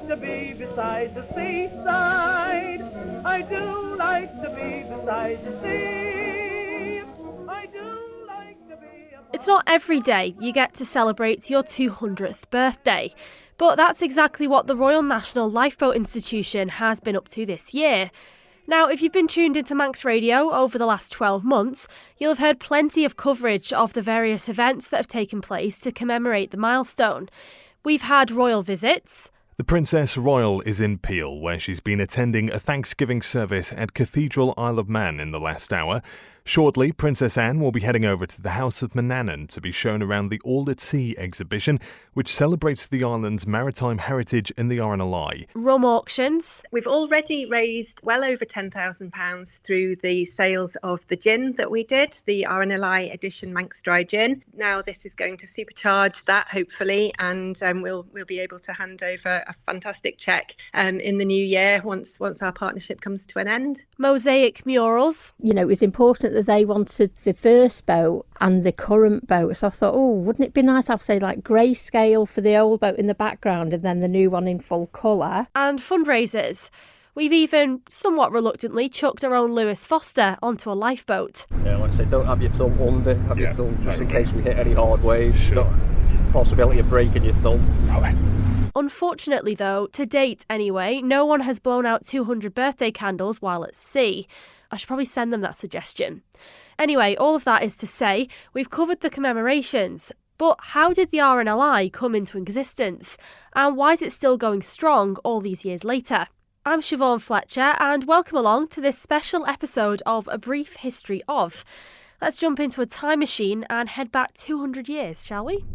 to be beside the seaside. I do like to be beside the sea. I do like to be... It's not every day you get to celebrate your 200th birthday, but that's exactly what the Royal National Lifeboat Institution has been up to this year. Now, if you've been tuned into Manx Radio over the last 12 months, you'll have heard plenty of coverage of the various events that have taken place to commemorate the milestone. We've had royal visits. The Princess Royal is in Peel, where she's been attending a Thanksgiving service at Cathedral Isle of Man in the last hour. Shortly, Princess Anne will be heading over to the House of Manannan to be shown around the All at Sea exhibition, which celebrates the island's maritime heritage in the RNLI. Rum auctions. We've already raised well over £10,000 through the sales of the gin that we did, the RNLI edition Manx Dry Gin. Now this is going to supercharge that, hopefully, and we'll be able to hand over a fantastic cheque in the new year once our partnership comes to an end. Mosaic murals. You know, it was important that they wanted the first boat and the current boat. So I thought, wouldn't it be nice to have, say, like grayscale for the old boat in the background and then the new one in full colour? And fundraisers. We've even, somewhat reluctantly, chucked our own Lewis Foster onto a lifeboat. Yeah, like I said, don't have your thumb under, have your thumb just in case we hit any hard waves. Sure. Not possibility of breaking your thumb. Unfortunately, though, to date anyway, no one has blown out 200 birthday candles while at sea. I should probably send them that suggestion. Anyway, all of that is to say, we've covered the commemorations, but how did the RNLI come into existence? And why is it still going strong all these years later? I'm Siobhán Fletcher, and welcome along to this special episode of A Brief History of. Let's jump into a time machine and head back 200 years, shall we?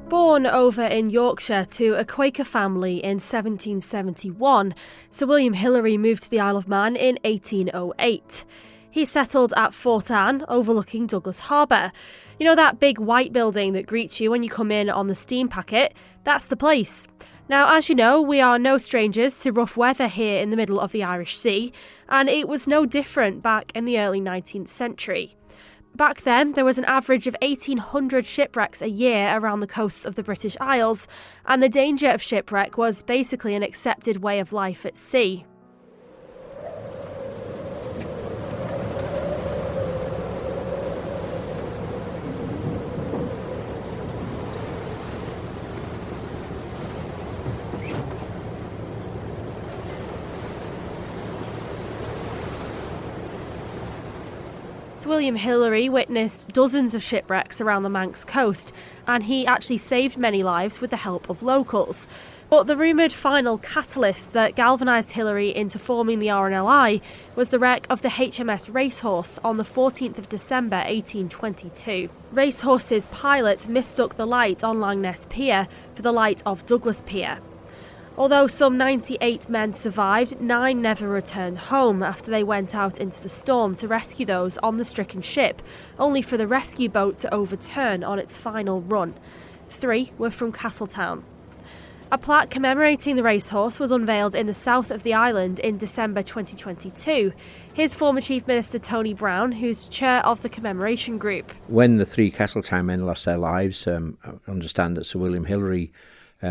Born over in Yorkshire to a Quaker family in 1771, Sir William Hillary moved to the Isle of Man in 1808. He settled at Fort Anne, overlooking Douglas Harbour. You know that big white building that greets you when you come in on the steam packet? That's the place. Now, as you know, we are no strangers to rough weather here in the middle of the Irish Sea, and it was no different back in the early 19th century. Back then, there was an average of 1,800 shipwrecks a year around the coasts of the British Isles, and the danger of shipwreck was basically an accepted way of life at sea. Sir William Hillary witnessed dozens of shipwrecks around the Manx coast, and he actually saved many lives with the help of locals. But the rumoured final catalyst that galvanised Hillary into forming the RNLI was the wreck of the HMS Racehorse on the 14th of December 1822. Racehorse's pilot mistook the light on Langness Pier for the light of Douglas Pier. Although some 98 men survived, 9 never returned home after they went out into the storm to rescue those on the stricken ship, only for the rescue boat to overturn on its final run. 3 were from Castletown. A plaque commemorating the racehorse was unveiled in the south of the island in December 2022. Here's former Chief Minister Tony Brown, who's chair of the commemoration group. When the 3 Castletown men lost their lives, I understand that Sir William Hillary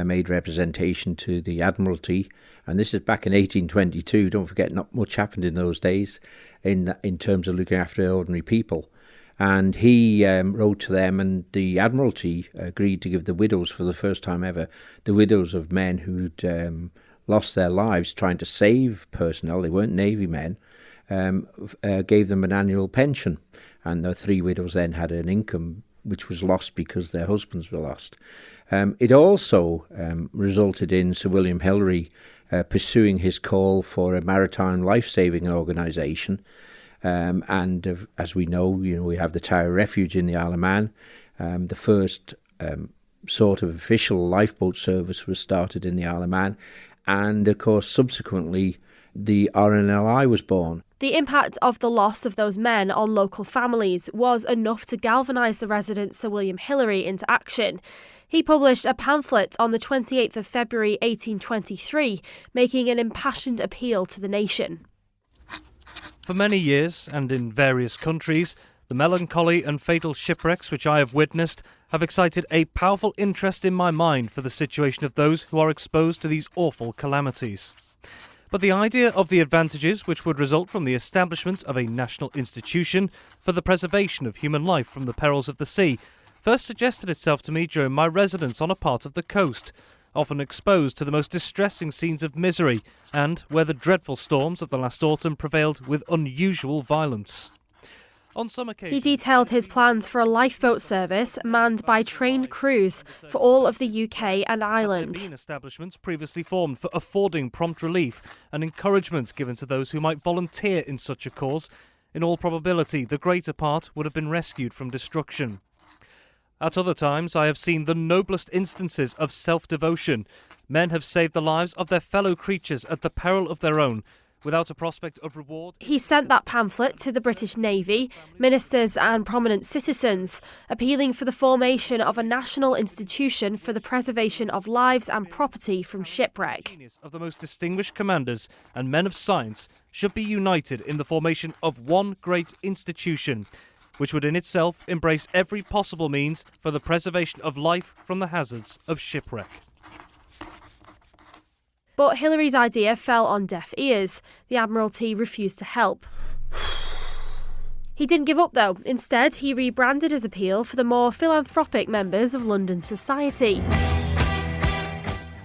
made representation to the Admiralty, and this is back in 1822. Don't forget, not much happened in those days in terms of looking after ordinary people. And he wrote to them, and the Admiralty agreed to give the widows, for the first time ever, the widows of men who'd lost their lives trying to save personnel, they weren't Navy men, gave them an annual pension. And the 3 widows then had an income which was lost because their husbands were lost. It also resulted in Sir William Hillary pursuing his call for a maritime life-saving organisation. And as we know, we have the Tower Refuge in the Isle of Man. The first sort of official lifeboat service was started in the Isle of Man. And, of course, subsequently, the RNLI was born. The impact of the loss of those men on local families was enough to galvanise the resident Sir William Hillary into action. He published a pamphlet on the 28th of February 1823, making an impassioned appeal to the nation. For many years, and in various countries, the melancholy and fatal shipwrecks which I have witnessed have excited a powerful interest in my mind for the situation of those who are exposed to these awful calamities. But the idea of the advantages which would result from the establishment of a national institution for the preservation of human life from the perils of the sea first suggested itself to me during my residence on a part of the coast, often exposed to the most distressing scenes of misery, and where the dreadful storms of the last autumn prevailed with unusual violence. On some occasions, he detailed his plans for a lifeboat service manned by trained crews for all of the UK and Ireland. There have been establishments previously formed for affording prompt relief and encouragement given to those who might volunteer in such a cause. In all probability, the greater part would have been rescued from destruction. At other times, I have seen the noblest instances of self-devotion. Men have saved the lives of their fellow creatures at the peril of their own, without a prospect of reward. He sent that pamphlet to the British Navy, ministers and prominent citizens, appealing for the formation of a national institution for the preservation of lives and property from shipwreck. Of the most distinguished commanders and men of science should be united in the formation of one great institution, which would in itself embrace every possible means for the preservation of life from the hazards of shipwreck. But Hillary's idea fell on deaf ears. The Admiralty refused to help. He didn't give up though. Instead, he rebranded his appeal for the more philanthropic members of London society.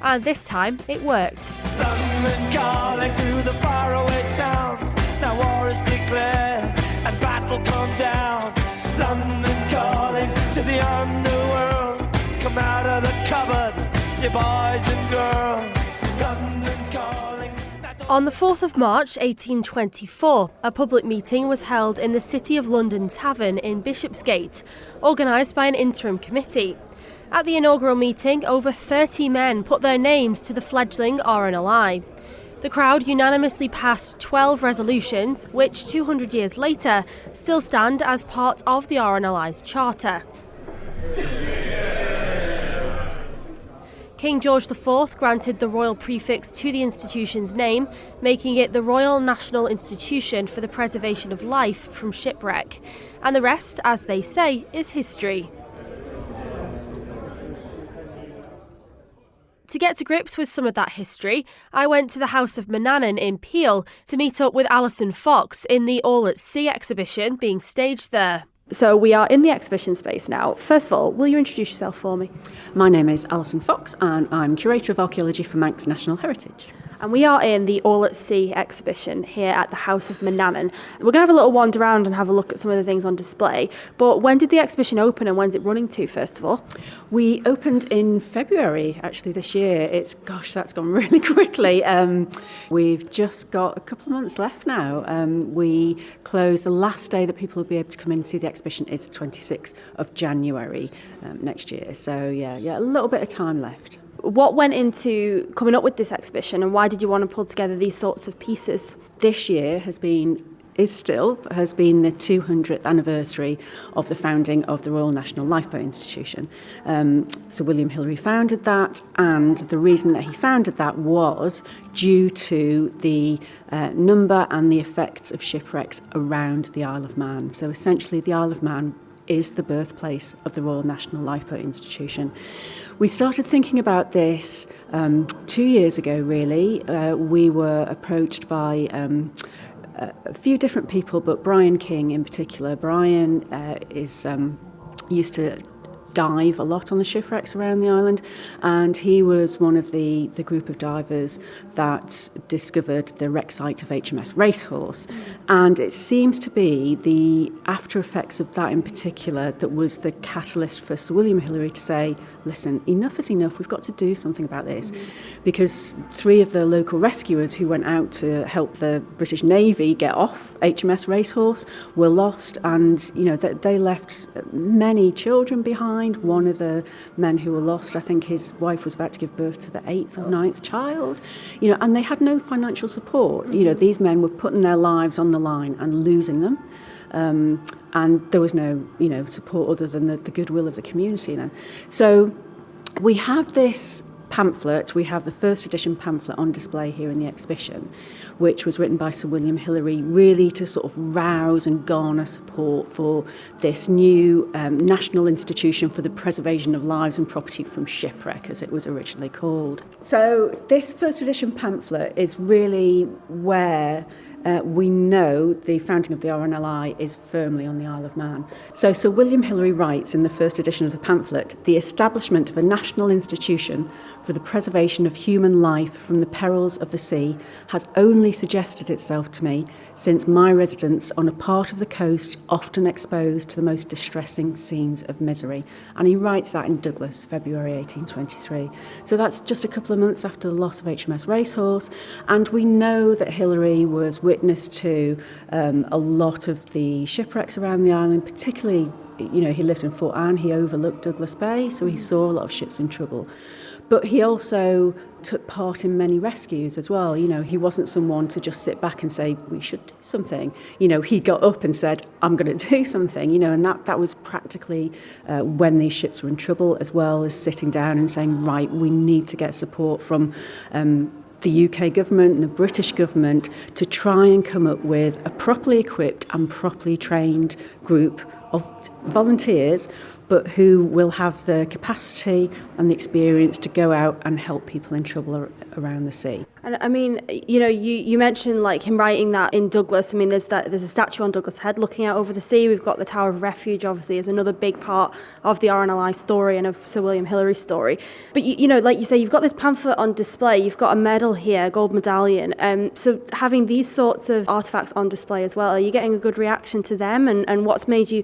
And this time, it worked. London calling to the faraway towns. Now war is declared and battle come down. London calling to the underworld. Come out of the cupboard, you boys and girls. On the 4th of March 1824, a public meeting was held in the City of London Tavern in Bishopsgate, organised by an interim committee. At the inaugural meeting, over 30 men put their names to the fledgling RNLI. The crowd unanimously passed 12 resolutions, which 200 years later still stand as part of the RNLI's charter. King George IV granted the royal prefix to the institution's name, making it the Royal National Institution for the Preservation of Life from Shipwreck. And the rest, as they say, is history. To get to grips with some of that history, I went to the House of Manannan in Peel to meet up with Allison Fox in the All at Sea exhibition being staged there. So we are in the exhibition space now. First of all, will you introduce yourself for me? My name is Allison Fox and I'm Curator of Archaeology for Manx National Heritage. And we are in the All at Sea exhibition here at the House of Manannan. We're going to have a little wander around and have a look at some of the things on display. But when did the exhibition open and when's it running to, first of all? We opened in February, actually, this year. That's gone really quickly. We've just got a couple of months left now. We close, the last day that people will be able to come in and see the exhibition is the 26th of January next year. So, yeah, a little bit of time left. What went into coming up with this exhibition and why did you want to pull together these sorts of pieces? This year has been the 200th anniversary of the founding of the Royal National Lifeboat Institution. Sir William Hillary founded that, and the reason that he founded that was due to the number and the effects of shipwrecks around the Isle of Man. So essentially the Isle of Man is the birthplace of the Royal National Lifeboat Institution. We started thinking about this 2 years ago, really. We were approached by a few different people, but Brian King in particular. Brian used to dive a lot on the shipwrecks around the island, and he was one of the group of divers that discovered the wreck site of HMS Racehorse. And it seems to be the after effects of that in particular that was the catalyst for Sir William Hillary to say, listen, enough is enough, we've got to do something about this. Because 3 of the local rescuers who went out to help the British Navy get off HMS Racehorse were lost, and they left many children behind. One of the men who were lost, I think his wife was about to give birth to the 8th or 9th child, and they had no financial support. These men were putting their lives on the line and losing them. And there was no, support other than the goodwill of the community then. So we have this pamphlet, we have the first edition pamphlet on display here in the exhibition, which was written by Sir William Hillary, really to sort of rouse and garner support for this new National Institution for the Preservation of Lives and Property from Shipwreck, as it was originally called. So this first edition pamphlet is really where we know the founding of the RNLI is firmly on the Isle of Man. So Sir William Hillary writes in the first edition of the pamphlet, "The establishment of a national institution for the preservation of human life from the perils of the sea has only suggested itself to me since my residence on a part of the coast often exposed to the most distressing scenes of misery." And he writes that in Douglas, February 1823. So that's just a couple of months after the loss of HMS Racehorse, and we know that Hillary was witness to a lot of the shipwrecks around the island, particularly, he lived in Fort Anne, he overlooked Douglas Bay, so he saw a lot of ships in trouble. But he also took part in many rescues as well. He wasn't someone to just sit back and say, we should do something. He got up and said, I'm going to do something, and that was practically when these ships were in trouble, as well as sitting down and saying, right, we need to get support from the UK government and the British government to try and come up with a properly equipped and properly trained group of volunteers, but who will have the capacity and the experience to go out and help people in trouble around the sea. And I mean, you mentioned like him writing that in Douglas. I mean, there's a statue on Douglas Head looking out over the sea. We've got the Tower of Refuge, obviously, is another big part of the RNLI story and of Sir William Hillary's story. But like you say, you've got this pamphlet on display. You've got a medal here, a gold medallion. So having these sorts of artefacts on display as well, are you getting a good reaction to them? And what's made you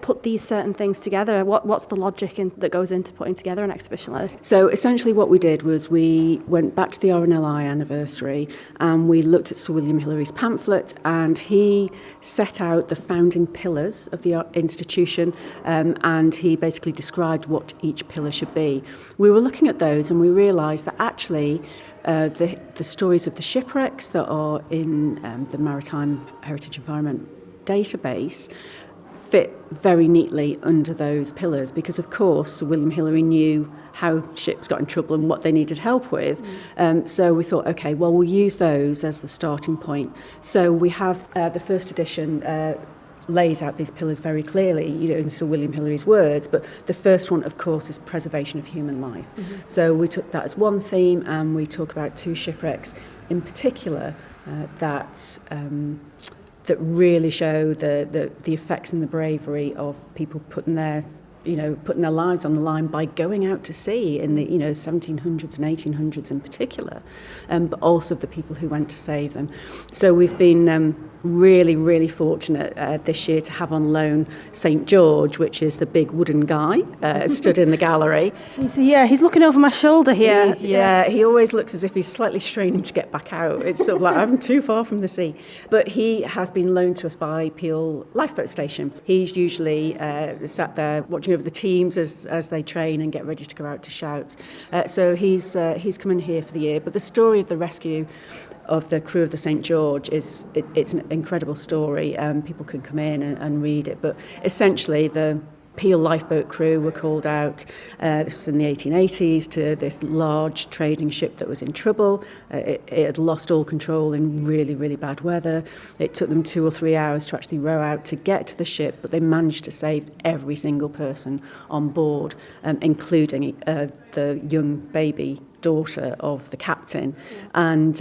put these certain things together? What's the logic that goes into putting together an exhibition like this? So essentially what we did was we went back to the RNLI anniversary and we looked at Sir William Hillary's pamphlet, and he set out the founding pillars of the institution, and he basically described what each pillar should be. We were looking at those and we realised that actually the stories of the shipwrecks that are in the Maritime Heritage Environment database fit very neatly under those pillars, because of course Sir William Hillary knew how ships got in trouble and what they needed help with. So we thought, okay, well, we'll use those as the starting point. So we have the first edition lays out these pillars very clearly, in Sir William Hillary's words, but the first one, of course, is preservation of human life. So we took that as one theme, and we talk about two shipwrecks in particular that really show the effects and the bravery of people putting their lives on the line by going out to sea in the 1700s and 1800s in particular, but also the people who went to save them. So we've been really, really fortunate this year to have on loan St. George, which is the big wooden guy stood in the gallery. So he's looking over my shoulder here. He always looks as if he's slightly straining to get back out. It's sort of like, I'm too far from the sea. But he has been loaned to us by Peel Lifeboat Station. He's usually sat there watching over the teams as they train and get ready to go out to shouts. So he's come in here for the year. But the story of the rescue of the crew of the St. George it's an incredible story. People can come in and read it. But essentially, the Peel lifeboat crew were called out, this was in the 1880s, to this large trading ship that was in trouble. It had lost all control in really, really bad weather. It took them 2 or 3 hours to actually row out to get to the ship, but they managed to save every single person on board, including the young baby daughter of the captain. And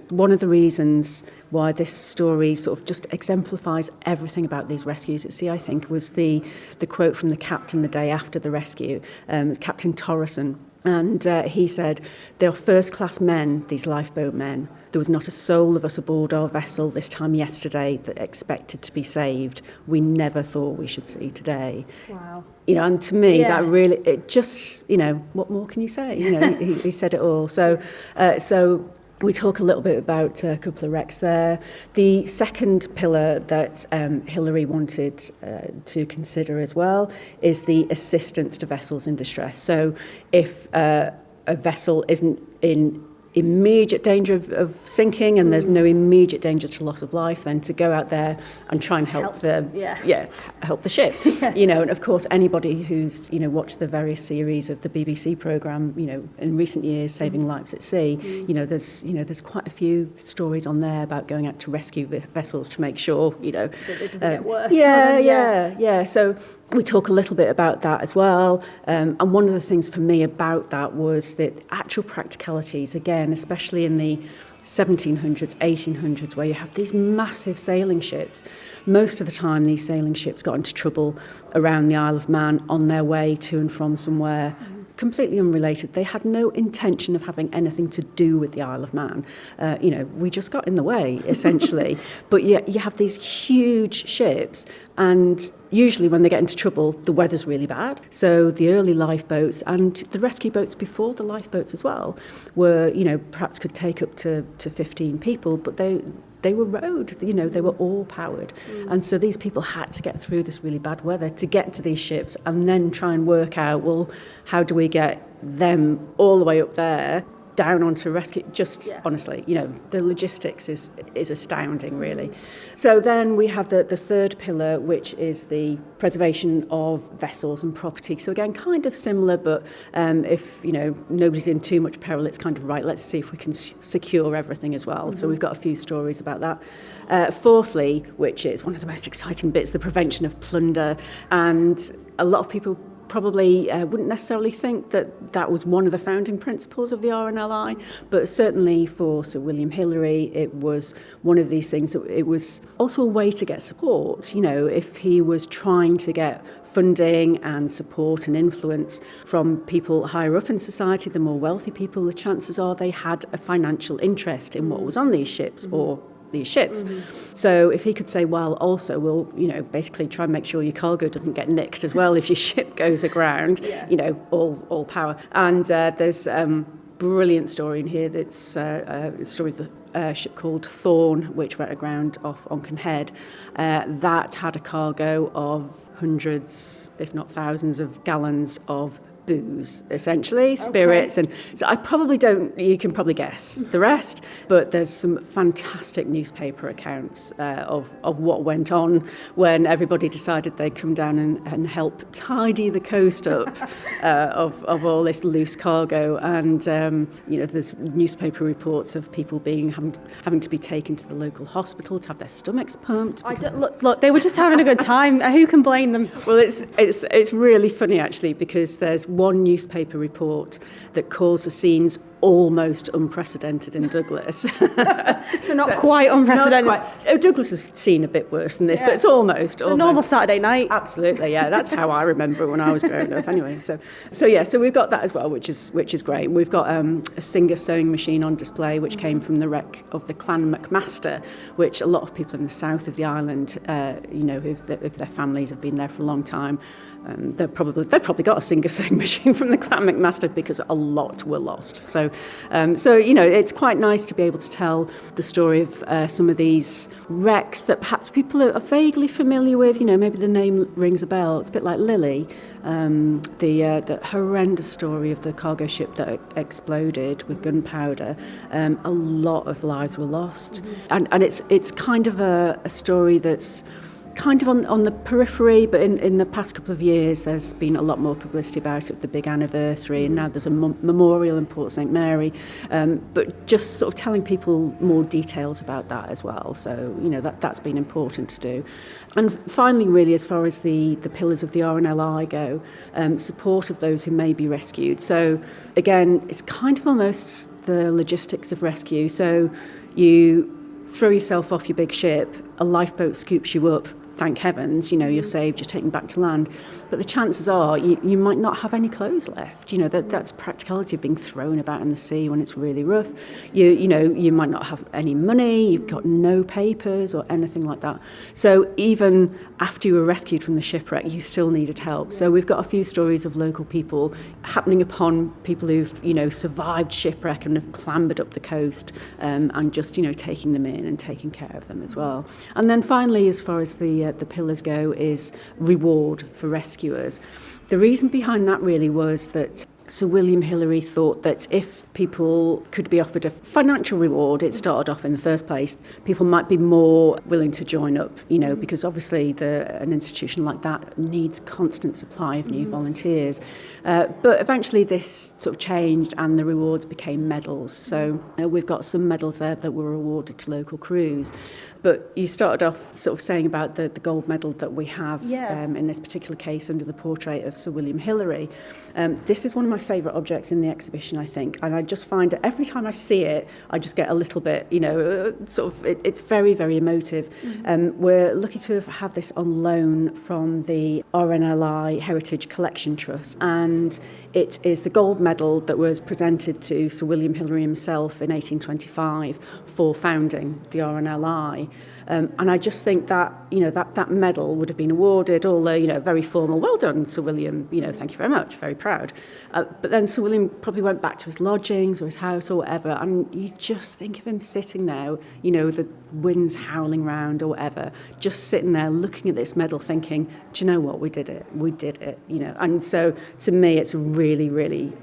one of the reasons why this story sort of just exemplifies everything about these rescues at sea, I think, was the quote from the captain the day after the rescue, Captain Torreson. And he said, "They are first-class men, these lifeboat men. There was not a soul of us aboard our vessel this time yesterday that expected to be saved. We never thought we should see today." Wow. And to me, that really, it just, what more can you say? He said it all. So we talk a little bit about a couple of wrecks there. The second pillar that Hillary wanted to consider as well is the assistance to vessels in distress. So if a vessel isn't in immediate danger of sinking and there's no immediate danger to loss of life, then to go out there and try and help the ship. You know, and of course anybody who's, you know, watched the various series of the BBC programme, you know, in recent years, Saving Lives at Sea, you know, there's quite a few stories on there about going out to rescue vessels to make sure, you know, that it doesn't get worse. Yeah. So we talk a little bit about that as well. And one of the things for me about that was that actual practicalities, again, especially in the 1700s, 1800s, where you have these massive sailing ships. Most of the time, these sailing ships got into trouble around the Isle of Man on their way to and from somewhere completely unrelated. They had no intention of having anything to do with the Isle of Man. You know, we just got in the way, essentially. But yet you have these huge ships, and usually when they get into trouble, the weather's really bad. So the early lifeboats and the rescue boats before the lifeboats as well were, you know, perhaps could take up to 15 people, but they were rowed, you know, they were all powered. And so these people had to get through this really bad weather to get to these ships and then try and work out, well, how do we get them all the way up there down onto rescue? Honestly, you know, the logistics is astounding, really. So then we have the third pillar, which is the preservation of vessels and property. So again, kind of similar, but if, you know, nobody's in too much peril, it's kind of right, let's see if we can secure everything as well. So we've got a few stories about that. Fourthly, which is one of the most exciting bits, the prevention of plunder. And a lot of people probably wouldn't necessarily think that was one of the founding principles of the RNLI, but certainly for Sir William Hillary, it was one of these things that it was also a way to get support. You know, if he was trying to get funding and support and influence from people higher up in society, the more wealthy people, the chances are they had a financial interest in what was on these ships or these ships. So if he could say, well, also we'll, you know, basically try and make sure your cargo doesn't get nicked as well if your ship goes aground, you know, all power. And there's a brilliant story in here that's a story of a ship called Thorn, which went aground off Onken Head. That had a cargo of hundreds, if not thousands, of gallons of booze, essentially, spirits. And so I probably don't, you can probably guess the rest, but there's some fantastic newspaper accounts of what went on when everybody decided they'd come down and help tidy the coast up of all this loose cargo. And, you know, there's newspaper reports of people having to be taken to the local hospital to have their stomachs pumped. Look, they were just having a good time. Who can blame them? Well, it's really funny, actually, because there's one newspaper report that calls the scenes almost unprecedented in Douglas. So not quite unprecedented. Not quite. Douglas has seen a bit worse than this, but it's almost. A normal Saturday night. Absolutely, yeah. That's how I remember when I was growing up anyway. So we've got that as well, which is great. We've got a Singer sewing machine on display, which came from the wreck of the Clan McMaster, which a lot of people in the south of the island, you know, if their families have been there for a long time, they've probably got a Singer sewing machine from the Clan McMaster because a lot were lost. So you know, it's quite nice to be able to tell the story of some of these wrecks that perhaps people are vaguely familiar with. You know, maybe the name rings a bell. It's a bit like Lily, the horrendous story of the cargo ship that exploded with gunpowder. A lot of lives were lost, and it's kind of a story that's kind of on the periphery, but in the past couple of years there's been a lot more publicity about it with the big anniversary, and now there's a memorial in Port St Mary, but just sort of telling people more details about that as well. So, you know, that's been important to do. And finally, really, as far as the pillars of the RNLI go, support of those who may be rescued. So again, it's kind of almost the logistics of rescue. So you throw yourself off your big ship, a lifeboat scoops you up, thank heavens, you know, you're saved, you're taken back to land. But the chances are you might not have any clothes left. You know, that's practicality of being thrown about in the sea when it's really rough. You know, you might not have any money, you've got no papers or anything like that. So even after you were rescued from the shipwreck, you still needed help. So we've got a few stories of local people happening upon people who've, you know, survived shipwreck and have clambered up the coast, and just, you know, taking them in and taking care of them as well. And then finally, as far as the pillars go, is reward for rescuers. The reason behind that really was that Sir William Hillary thought that if people could be offered a financial reward, it started off in the first place, people might be more willing to join up, because obviously an institution like that needs constant supply of new volunteers. But eventually this sort of changed and the rewards became medals. So we've got some medals there that were awarded to local crews. But you started off sort of saying about the gold medal that we have in this particular case under the portrait of Sir William Hillary. This is one of my favourite objects in the exhibition, I think, and I just find that every time I see it, I just get a little bit, it's very, very emotive. We're lucky to have this on loan from the RNLI Heritage Collection Trust, and it is the gold medal that was presented to Sir William Hillary himself in 1825 for founding the RNLI. And I just think that, that medal would have been awarded, although, very formal, well done, Sir William, thank you very much, very proud. But then Sir William probably went back to his lodgings or his house or whatever, and you just think of him sitting there, the wind's howling round or whatever, just sitting there looking at this medal thinking, do you know what, we did it, And so to me, it's a really, really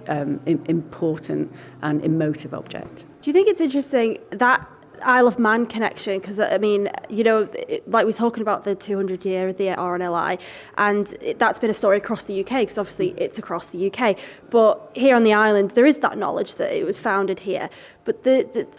important and emotive object. Do you think it's interesting that Isle of Man connection? Because, like we're talking about the 200 year of the RNLI, and that's been a story across the UK, because obviously it's across the UK. But here on the island, there is that knowledge that it was founded here. But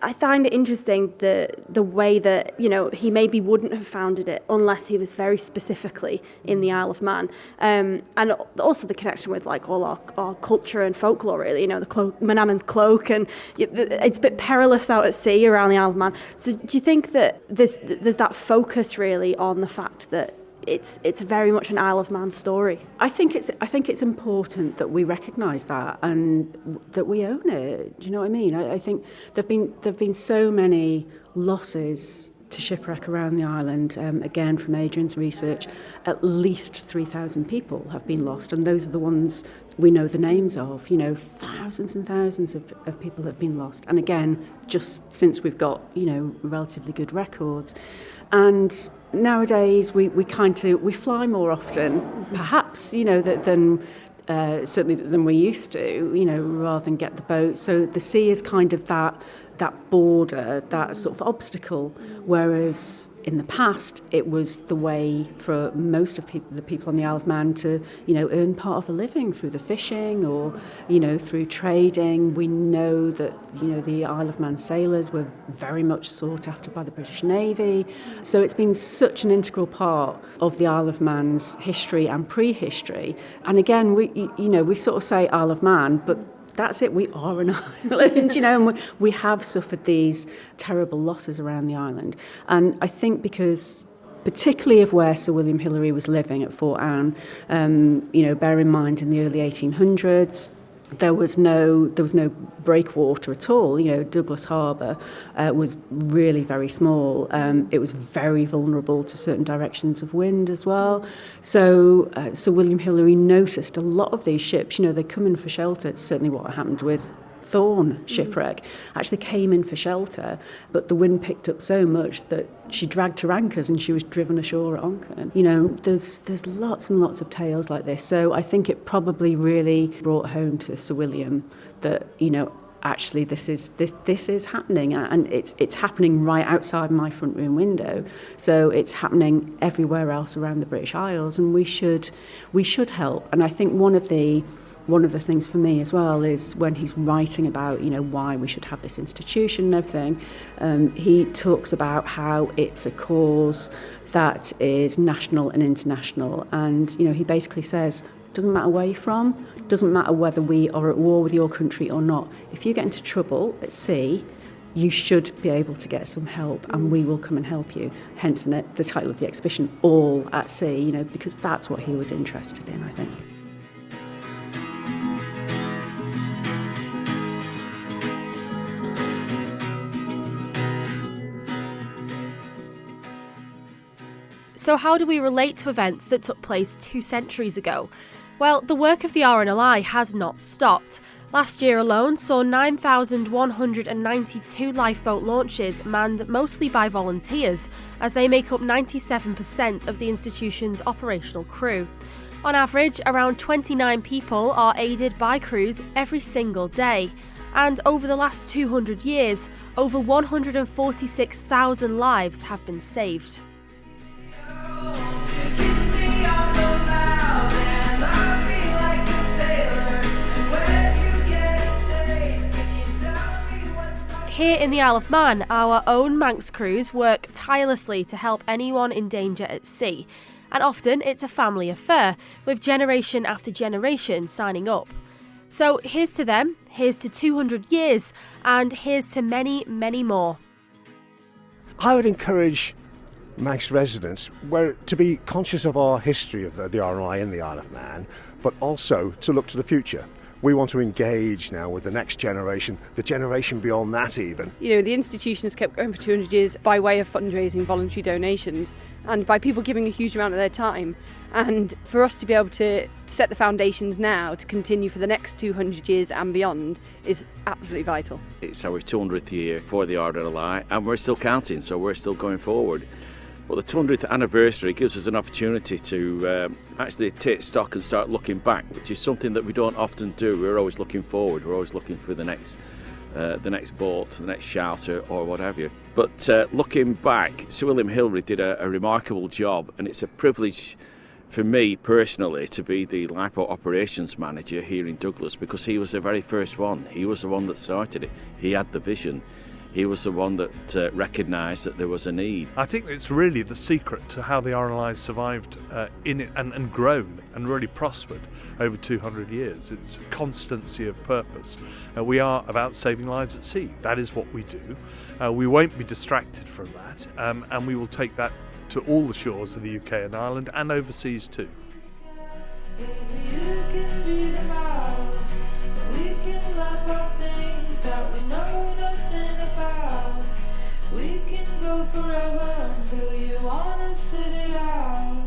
I find it interesting the way that, he maybe wouldn't have founded it unless he was very specifically in the Isle of Man. And also the connection with all our culture and folklore, really, the Manannan's cloak, and it's a bit perilous out at sea around the Isle of Man. So do you think that there's that focus really on the fact that it's very much an Isle of Man story? I think it's important that we recognise that and that we own it. Do you know what I mean? I think there've been so many losses to shipwreck around the island. Again, from Adrian's research, at least 3,000 people have been lost, and those are the ones we know the names of. Thousands and thousands of people have been lost, and again, just since we've got relatively good records. And nowadays we fly more often, perhaps than certainly than we used to, rather than get the boat. So the sea is kind of that border, that sort of obstacle, whereas in the past it was the way for most of the people on the Isle of Man to earn part of a living through the fishing or through trading. We know that the Isle of Man sailors were very much sought after by the British Navy, so it's been such an integral part of the Isle of Man's history and prehistory. And again, we sort of say Isle of Man, but that's it, we are an island, and we have suffered these terrible losses around the island. And I think because, particularly of where Sir William Hillary was living at Fort Anne, bear in mind in the early 1800s, there was no breakwater at all. Douglas Harbour was really very small. It was very vulnerable to certain directions of wind as well. So Sir William Hillary noticed a lot of these ships, they come in for shelter. It's certainly what happened with Thorn shipwreck, actually came in for shelter, but the wind picked up so much that she dragged her anchors and she was driven ashore at Onchan. There's lots and lots of tales like this. So I think it probably really brought home to Sir William that, actually this is happening, and it's happening right outside my front room window. So it's happening everywhere else around the British Isles, and we should help. And I think one of the things for me as well is when he's writing about, why we should have this institution and everything, he talks about how it's a cause that is national and international. And, he basically says, doesn't matter where you're from, doesn't matter whether we are at war with your country or not. If you get into trouble at sea, you should be able to get some help, and we will come and help you. Hence the title of the exhibition, All at Sea, because that's what he was interested in, I think. So how do we relate to events that took place 2 centuries ago? Well, the work of the RNLI has not stopped. Last year alone saw 9,192 lifeboat launches manned mostly by volunteers, as they make up 97% of the institution's operational crew. On average, around 29 people are aided by crews every single day. And over the last 200 years, over 146,000 lives have been saved. Here in the Isle of Man, our own Manx crews work tirelessly to help anyone in danger at sea. And often it's a family affair, with generation after generation signing up. So here's to them, here's to 200 years, and here's to many, many more. I would encourage Manx residents to be conscious of our history of the RNLI and the Isle of Man, but also to look to the future. We want to engage now with the next generation, the generation beyond that even. You know, the institution has kept going for 200 years by way of fundraising, voluntary donations, and by people giving a huge amount of their time. And for us to be able to set the foundations now to continue for the next 200 years and beyond is absolutely vital. It's our 200th year for the RNLI and we're still counting, so we're still going forward. But the 200th anniversary gives us an opportunity to actually take stock and start looking back, which is something that we don't often do. We're always looking forward, we're always looking for the next boat, the next shouter or what have you. But looking back, Sir William Hillary did a remarkable job, and it's a privilege for me personally to be the lifeboat operations manager here in Douglas, because he was the very first one. He was the one that started it. He had the vision. He was the one that recognised that there was a need. I think it's really the secret to how the RNLI survived in it and grown and really prospered over 200 years. It's constancy of purpose. We are about saving lives at sea. That is what we do. We won't be distracted from that, and we will take that to all the shores of the UK and Ireland and overseas too. You can be the mouse. We can laugh off things that we know nothing about. We can go forever until you wanna sit it out.